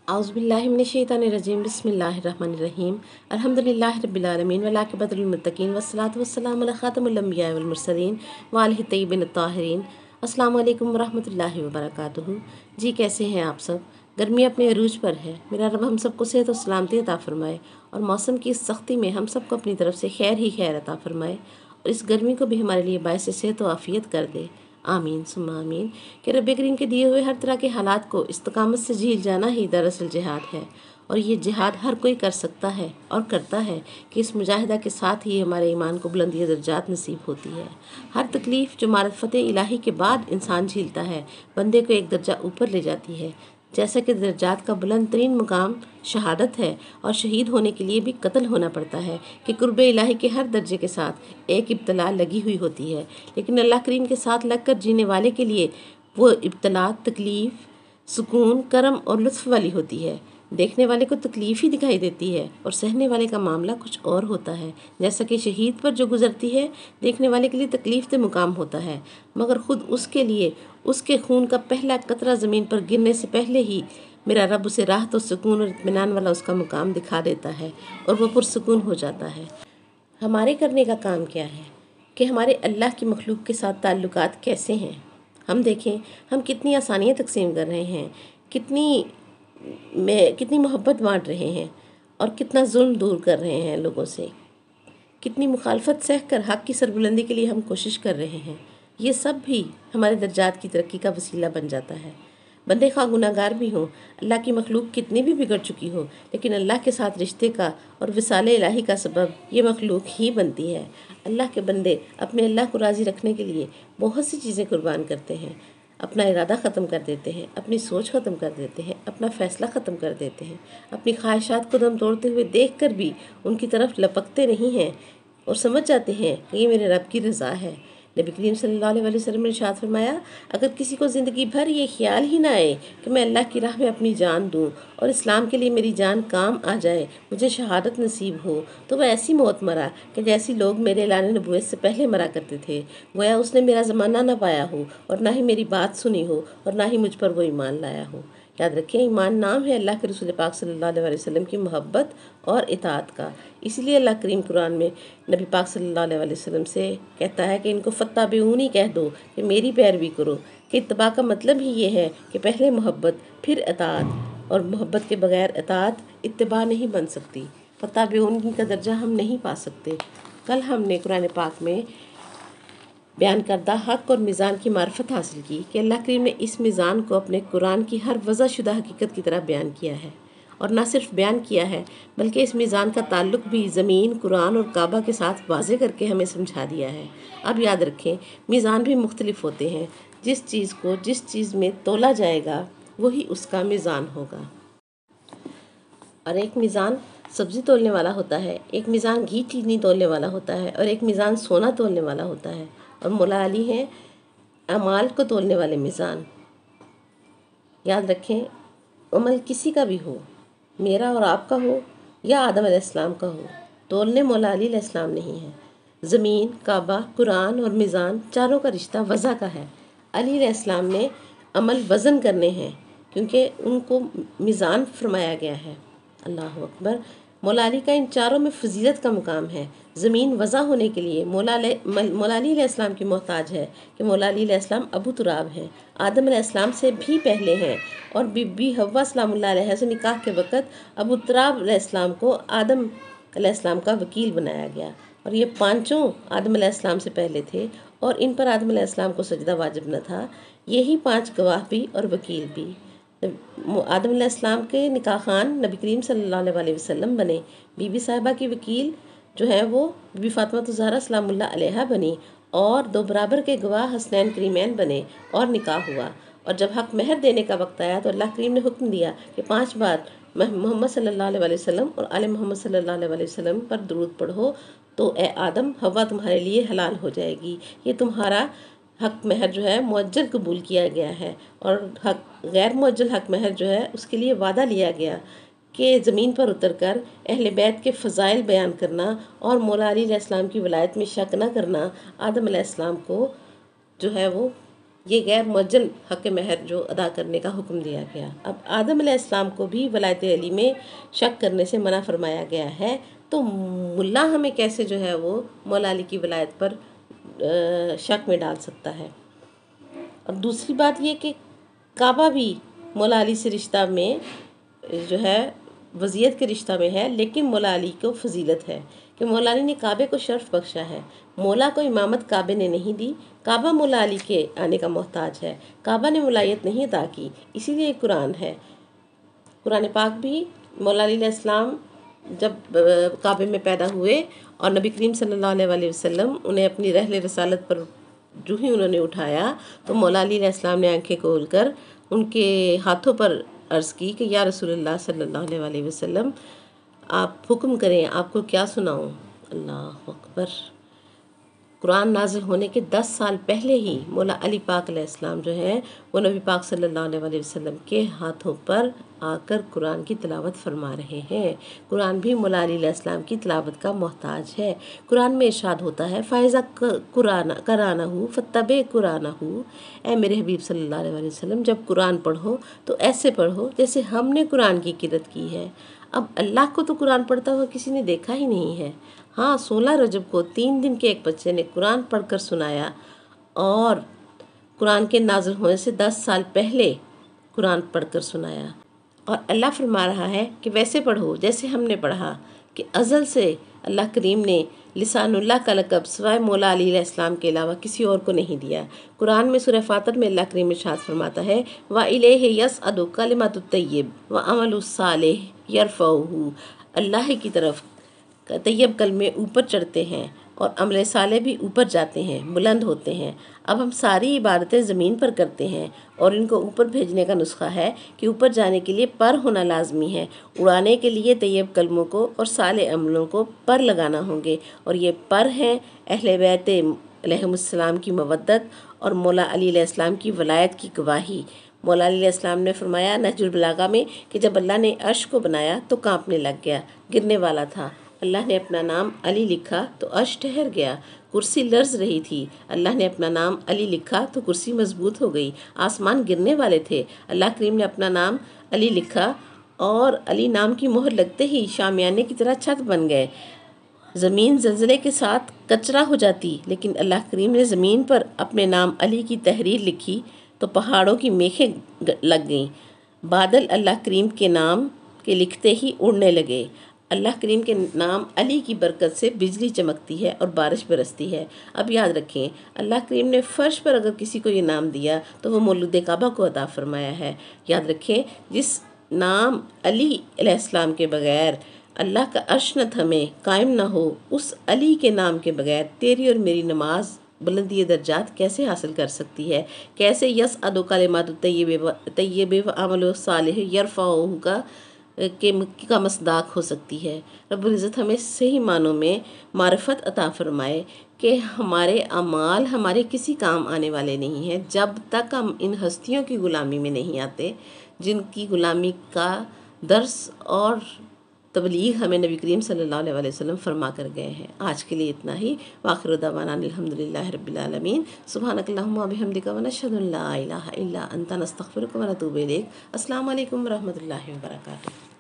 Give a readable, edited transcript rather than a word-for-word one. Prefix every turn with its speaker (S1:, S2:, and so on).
S1: औज़ुबिल्लाहिमिनश्शैतानिर्रजीम बिस्मिल्लाहिर्रहमानिर्रहीम अल्हम्दुलिल्लाहि रब्बिल आलमीन वल्आक़िबतुल लिल्मुत्तक़ीन वस्सलातु वस्सलामु अला ख़ातमिल अंबिया वल मुरसलीन व आलिहि तय्यिबीन अत्ताहिरीन। अस्सलामु अलैकुम वरहमतुल्लाहि वबरकातुहू। जी कैसे हैं आप सब? गर्मी अपने अरूज पर है। मेरा रब हम सबको सेहत और सलामती अता फ़रमाए और मौसम की इस सख्ती में हम सबको अपनी तरफ से खैर ही खैर अता फ़रमाए और इस गर्मी को भी हमारे लिए बायस सेहत और आफ़ियत कर दे। आमीन सुम्मा आमीन। कि रब करीम के दिए हुए हर तरह के हालात को इस्तकामत से झील जाना ही दरअसल जिहाद है और ये जिहाद हर कोई कर सकता है और करता है कि इस मुजाहिदा के साथ ही हमारे ईमान को बुलंदी दर्जात नसीब होती है। हर तकलीफ़ जो मारिफत इलाही के बाद इंसान झीलता है बंदे को एक दर्जा ऊपर ले जाती है, जैसा कि दर्जात का बुलंद तरीन मुकाम शहादत है और शहीद होने के लिए भी कत्ल होना पड़ता है कि कुर्ब इलाही के हर दर्जे के साथ एक इब्तला लगी हुई होती है। लेकिन अल्लाह करीम के साथ लगकर जीने वाले के लिए वो इब्तला तकलीफ़, सुकून, करम और लुत्फ़ वाली होती है। देखने वाले को तकलीफ़ ही दिखाई देती है और सहने वाले का मामला कुछ और होता है। जैसा कि शहीद पर जो गुज़रती है देखने वाले के लिए तकलीफ़ ते मुकाम होता है, मगर ख़ुद उसके लिए उसके खून का पहला कतरा ज़मीन पर गिरने से पहले ही मेरा रब उसे राहत और सुकून और इत्मीनान वाला उसका मुकाम दिखा देता है और वो पुरसुकून हो जाता है। हमारे करने का काम क्या है कि हमारे अल्लाह की मखलूक के साथ ताल्लुकात कैसे हैं। हम देखें हम कितनी आसानियाँ तकसीम कर रहे हैं, कितनी मोहब्बत बांट रहे हैं और कितना जुल्म दूर कर रहे हैं लोगों से, कितनी मुखालफत सह कर हक़ की सरबुलंदी के लिए हम कोशिश कर रहे हैं। ये सब भी हमारे दर्जात की तरक्की का वसीला बन जाता है। बंदे खा गुनाहगार भी हों, अल्लाह की मखलूक कितनी भी बिगड़ चुकी हो, लेकिन अल्लाह के साथ रिश्ते का और विसाले इलाही का सबब ये मखलूक ही बनती है। अल्लाह के बंदे अपने अल्लाह को राज़ी रखने के लिए बहुत सी चीज़ें कुर्बान करते हैं। अपना इरादा ख़त्म कर देते हैं, अपनी सोच ख़त्म कर देते हैं, अपना फ़ैसला ख़त्म कर देते हैं, अपनी ख्वाहिशात को दम तोड़ते हुए देख कर भी उनकी तरफ लपकते नहीं हैं और समझ जाते हैं कि ये मेरे रब की रज़ा है। नबी करीम सल्लल्लाहु अलैहि वसल्लम ने इरशाद फरमाया, अगर किसी को ज़िंदगी भर ये ख्याल ही ना आए कि मैं अल्लाह की राह में अपनी जान दूँ और इस्लाम के लिए मेरी जान काम आ जाए, मुझे शहादत नसीब हो, तो वह ऐसी मौत मरा कि जैसी लोग मेरे ऐलान नबूवत से पहले मरा करते थे। गोया उसने मेरा ज़माना ना पाया हो और ना ही मेरी बात सुनी हो और ना ही मुझ पर वो ईमान लाया हो। याद रखें, ईमान नाम है अल्लाह के रसूल पाक सल्लल्लाहु अलैहि वसल्लम की मोहब्बत और इताअत का। इसलिए अल्लाह करीम कुरान में नबी पाक सल्लल्लाहु अलैहि वसल्लम से कहता है कि इनको फत्ताबिऊनी कह दो कि मेरी पैरवी करो। कि इत्तबा का मतलब ही ये है कि पहले मोहब्बत फिर इताअत, और मोहब्बत के बगैर इताअत इत्तबा नहीं बन सकती। फत्ताबिऊनी का दर्जा हम नहीं पा सकते। कल हमने कुरान पाक में बयान करदा हक़ और मीज़ान की मार्फत हासिल की कि अल्लाह करीम ने इस मीज़ान को अपने कुरान की हर वज़ा शुदा हकीकत की तरह बयान किया है और ना सिर्फ बयान किया है बल्कि इस मीज़ान का ताल्लुक़ भी ज़मीन, कुरान और काबा के साथ वाज़े करके हमें समझा दिया है। अब याद रखें, मीज़ान भी मुख्तलिफ होते हैं। जिस चीज़ को जिस चीज़ में तोला जाएगा वही उसका मीज़ान होगा। और एक मीज़ान सब्ज़ी तोलने वाला होता है, एक मीज़ान घी चीनी तोलने वाला होता है और एक मीज़ान सोना तोलने वाला होता है। और मौला अली हैं अमाल को तोलने वाले मीज़ान। याद रखें, अमल किसी का भी हो, मेरा और आपका हो या आदम अलैहिस्सलाम का हो, तोलने मौला अली अलैहिस्सलाम नहीं है। ज़मीन, काबा, कुरान और मीज़ान चारों का रिश्ता वज़ा का है। अली अलैहिस्सलाम ने अमल वज़न करने हैं क्योंकि उनको मीज़ान फरमाया गया है। अल्लाह अकबर। मौला अली का इन चारों में फजीलत का मुकाम है। ज़मीन वज़ा होने के लिए मौला अली अलैहिस्सलाम की मोहताज है कि मौला अली अलैहिस्सलाम अबू तुराब हैं, आदम अलैहिस्सलाम से भी पहले हैं और बीबी हव्वा सलामुल्लाह अलैहा से निकाह के वक़्त अबू तुराब अलैहिस्सलाम को आदम अलैहिस्सलाम का वकील बनाया गया और ये पांचों आदम अलैहिस्सलाम से पहले थे और इन पर आदम अलैहिस्सलाम को सजदा वाजिब न था। यही पांच गवाह भी और वकील भी आदम अलैहिस्सलाम के निकाह खान नबी करीम सल्लल्लाहु अलैहि वसल्लम बने। बीबी साहिबा की वकील जो है वो बीबी फातिमा ज़हरा सलामुल्लाह अलैहा बनी और दो बराबर के गवाह हसनैन करीमैन बने और निकाह हुआ। और जब हक महर देने का वक्त आया तो अल्लाह करीम ने हुक्म दिया कि 5 बार मोहम्मद सल्लल्लाहु अलैहि वसल्लम और आले मोहम्मद सल्लल्लाहु अलैहि वसल्लम पर दुरूद पढ़ो तो ए आदम हव्वा तुम्हारे लिए हलाल हो जाएगी। ये तुम्हारा हक महर जो है मुअज्जल कबूल किया गया है और हक गैर मुअज्जल हक महर जो है उसके लिए वादा लिया गया कि ज़मीन पर उतरकर अहले बैत के फ़ज़ाइल बयान करना और मौला अली अलैहिस्सलाम की वलायत में शक न करना आदम अलैहिस्सलाम को जो है वो یہ غیر معجل حق مہر جو ادا کرنے کا حکم دیا گیا۔ اب آدم علیہ السلام کو بھی ولایت علی میں شک کرنے سے منع فرمایا گیا ہے، تو ملا ہمیں کیسے جو ہے وہ مولا علی کی ولایت پر شک میں ڈال سکتا ہے؟ اور دوسری بات یہ کہ کعبہ بھی مولا علی سے رشتہ میں جو ہے وضعیت کے رشتہ میں ہے، لیکن مولا علی کو فضیلت ہے کہ مولا علی نے کعبے کو شرف بخشا ہے۔ مولا کو امامت کعبے نے نہیں دی، کعبہ مولا علی کے آنے کا محتاج ہے، کعبہ نے ولایت نہیں عطا کی، اسی لیے قرآن ہے۔ قرآن پاک بھی مولا علی علیہ السلام جب کعبے میں پیدا ہوئے اور نبی کریم صلی اللہ علیہ وسلم انہیں اپنی رحل رسالت پر جو ہی انہوں نے اٹھایا تو مولا علی علیہ السلام نے آنکھیں کھول کر ان کے ہاتھوں پر عرض کی کہ یا رسول اللہ صلی اللہ علیہ وسلم آپ حکم کریں، آپ کو کیا سناؤں؟ اللہ اکبر۔ قرآن نازل ہونے کے 10 سال پہلے ہی مولا علی پاک علیہ السلام جو ہیں وہ نبی پاک صلی اللہ علیہ وسلم کے ہاتھوں پر آ کر قرآن کی تلاوت فرما رہے ہیں۔ قرآن بھی مولا علی علیہ السلام کی تلاوت کا محتاج ہے۔ قرآن میں ارشاد ہوتا ہے فَإِذَا قَرَأْنَهُ فَاتَّبِعْ قُرْآنَهُ، اے میرے حبیب صلی اللہ علیہ وسلم جب قرآن پڑھو تو ایسے پڑھو جیسے ہم نے قرآن کی قرأت کی ہے۔ اب اللہ کو تو قرآن پڑھتا ہوا کسی نے دیکھا ہی نہیں ہے۔ ہاں 16 رجب کو 3 دن کے ایک بچے نے قرآن پڑھ کر سنایا، اور قرآن کے نازل ہونے سے 10 سال پہلے قرآن پڑھ کر سنایا، اور اللہ فرما رہا ہے کہ ویسے پڑھو جیسے ہم نے پڑھا، کہ ازل سے اللہ کریم نے لسان اللہ کا لقب سوائے مولا علی علیہ السلام کے علاوہ کسی اور کو نہیں دیا۔ قرآن میں سورہ فاطر میں اللہ کریم ارشاد فرماتا ہے وَإِلَيْهِ يَصْعَدُ كَلِمَةُ الطَّيِّبِ وَعَمَلُ الصَّالِحِ يَرْفَعُهُ، اللہ کی طرف طیب کلمے اوپر چڑھتے ہیں اور عمل صالح بھی اوپر جاتے ہیں، بلند ہوتے ہیں۔ اب ہم ساری عبادتیں زمین پر کرتے ہیں، اور ان کو اوپر بھیجنے کا نسخہ ہے کہ اوپر جانے کے لیے پر ہونا لازمی ہے، اڑانے کے لیے طیب کلموں کو اور صالح عملوں کو پر لگانا ہوں گے، اور یہ پر ہیں اہل بیت علیہم السلام کی مودت اور مولا علی علیہ السلام کی ولایت کی گواہی۔ مولا علی علیہ السلام نے فرمایا نہج البلاغہ میں کہ جب اللہ نے عرش کو بنایا تو کانپنے لگ گیا، گرنے والا تھا، اللہ نے اپنا نام علی لکھا تو عرش ٹھہر گیا، کرسی لرز رہی تھی، اللہ نے اپنا نام علی لکھا تو کرسی مضبوط ہو گئی، آسمان گرنے والے تھے، اللہ کریم نے اپنا نام علی لکھا اور علی نام کی مہر لگتے ہی شامیانے کی طرح چھت بن گئے، زمین زلزلے کے ساتھ کچرا ہو جاتی، لیکن اللہ کریم نے زمین پر اپنے نام علی کی تحریر لکھی تو پہاڑوں کی میخیں لگ گئیں، بادل اللہ کریم کے نام کے لکھتے ہی اڑنے لگے، اللہ کریم کے نام علی کی برکت سے بجلی چمکتی ہے اور بارش برستی ہے۔ اب یاد رکھیں اللہ کریم نے فرش پر اگر کسی کو یہ نام دیا تو وہ مولود کعبہ کو عطا فرمایا ہے۔ یاد رکھیں جس نام علی علیہ السلام کے بغیر اللہ کا عرش نہ تھمے، قائم نہ ہو، اس علی کے نام کے بغیر تیری اور میری نماز بلندی درجات کیسے حاصل کر سکتی ہے؟ کیسے یصعد کلمات الطیب وعمل الصالح یرفعہ کا مصداق ہو سکتی ہے؟ رب العزت ہمیں صحیح معنوں میں معرفت عطا فرمائے کہ ہمارے اعمال ہمارے کسی کام آنے والے نہیں ہیں جب تک ہم ان ہستیوں کی غلامی میں نہیں آتے جن کی غلامی کا درس اور تبلیغ ہمیں نبی کریم صلی اللہ علیہ وسلم فرما کر گئے ہیں۔ آج کے لیے اتنا ہی، وآخر دعوانا الحمدللہ رب العالمین، سبحانک اللہم وبحمدک ونشہد ان لا الہ الا انت نستغفرک ونتوب الیک۔ السلام علیکم ورحمۃ اللہ وبرکاتہ۔